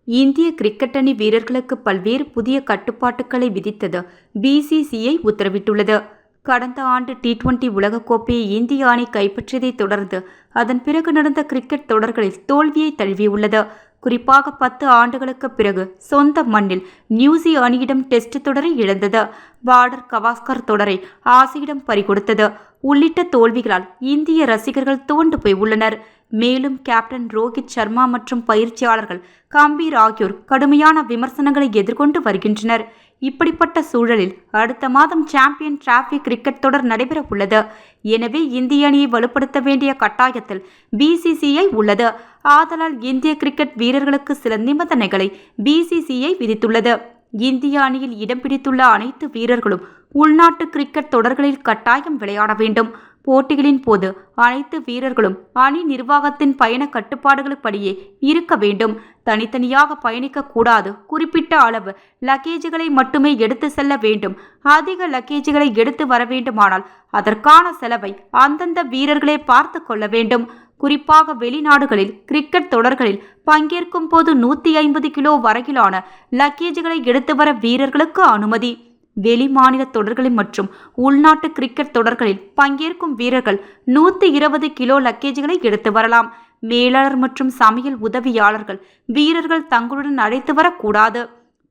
இந்திய கிரிக்கெட் அணி வீரர்களுக்கு பல்வேறு புதிய கட்டுப்பாட்டுகளை விதித்தது பிசிசிஐ உத்தரவிட்டுள்ளது. கடந்த ஆண்டு T20 உலகக்கோப்பையை இந்திய அணி கைப்பற்றியதைத் தொடர்ந்து அதன் பிறகு நடந்த கிரிக்கெட் தொடர்களில் தோல்வியை தழுவியுள்ளது. குறிப்பாக 10 ஆண்டுகளுக்கு பிறகு சொந்த மண்ணில் நியூசி அணியிடம் டெஸ்ட் தொடரை இழந்தது, பார்டர் கவாஸ்கர் தொடரை ஆசியிடம் பறிகொடுத்தது உள்ளிட்ட தோல்விகளால் இந்திய ரசிகர்கள் துவண்டு போய் உள்ளனர். மேலும் கேப்டன் ரோஹித் சர்மா மற்றும் பயிற்சியாளர்கள் கம்பீர் ஆகியோர் கடுமையான விமர்சனங்களை எதிர்கொண்டு வருகின்றனர். இப்படிப்பட்ட சூழலில் அடுத்த மாதம் சாம்பியன் டிராபி கிரிக்கெட் தொடர் நடைபெற உள்ளது. எனவே இந்திய அணியை வலுப்படுத்த வேண்டிய கட்டாயத்தில் பிசிசிஐ உள்ளது. ஆதலால் இந்திய கிரிக்கெட் வீரர்களுக்கு சில நிபந்தனைகளை பிசிசிஐ விதித்துள்ளது. இந்திய அணியில் இடம் பிடித்துள்ள அனைத்து வீரர்களும் உள்நாட்டு கிரிக்கெட் தொடர்களில் கட்டாயம் விளையாட வேண்டும். போட்டிகளின் போது அனைத்து வீரர்களும் அணி நிர்வாகத்தின் பயண கட்டுப்பாடுகளுப்படியே இருக்க வேண்டும். தனித்தனியாக பயணிக்க கூடாது. குறிப்பிட்ட அளவு லக்கேஜுகளை மட்டுமே எடுத்து செல்ல வேண்டும். அதிக லக்கேஜுகளை எடுத்து வர வேண்டுமானால் அதற்கான செலவை அந்தந்த வீரர்களே பார்த்து கொள்ள வேண்டும். குறிப்பாக வெளிநாடுகளில் கிரிக்கெட் தொடர்களில் பங்கேற்கும் போது 150 கிலோ வரையிலான லக்கேஜுகளை எடுத்து வர வீரர்களுக்கு அனுமதி. வெளி மாநில தொடர்களில் மற்றும் உள்நாட்டு கிரிக்கெட் தொடர்களில் பங்கேற்கும் வீரர்கள் 120 கிலோ லக்கேஜுகளை எடுத்து வரலாம். மேலாளர் மற்றும் சமையல் உதவியாளர்கள் வீரர்கள் தங்களுடன் அழைத்து வரக்கூடாது.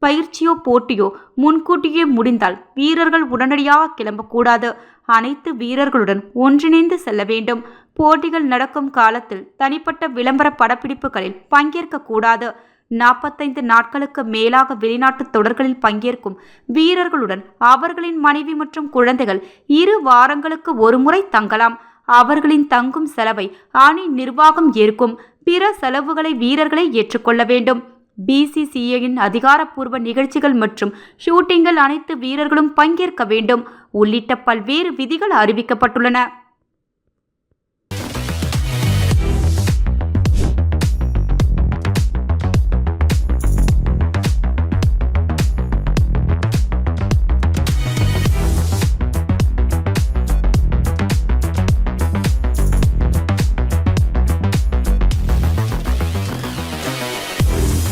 பயிற்சியோ போட்டியோ முன்கூட்டியே முடிந்தால் வீரர்கள் உடனடியாக கிளம்பக்கூடாது. அனைத்து வீரர்களுடன் ஒன்றிணைந்து செல்ல வேண்டும். போட்டிகள் நடக்கும் காலத்தில் தனிப்பட்ட விளம்பர படப்பிடிப்புகளில் பங்கேற்கக்கூடாது. 45 நாட்களுக்கு மேலாக வெளிநாட்டு தொடர்களில் பங்கேற்கும் வீரர்களுடன் அவர்களின் மனைவி மற்றும் குழந்தைகள் 2 வாரங்களுக்கு ஒருமுறை தங்கலாம். அவர்களின் தங்கும் செலவை அணி நிர்வாகம் ஏற்கும். பிற செலவுகளை வீரர்களை ஏற்றுக்கொள்ள வேண்டும். பிசிசிஐயின் அதிகாரப்பூர்வ நிகழ்ச்சிகள் மற்றும் ஷூட்டிங்கில் அனைத்து வீரர்களும் பங்கேற்க வேண்டும் உள்ளிட்ட பல்வேறு விதிகள் அறிவிக்கப்பட்டுள்ளன.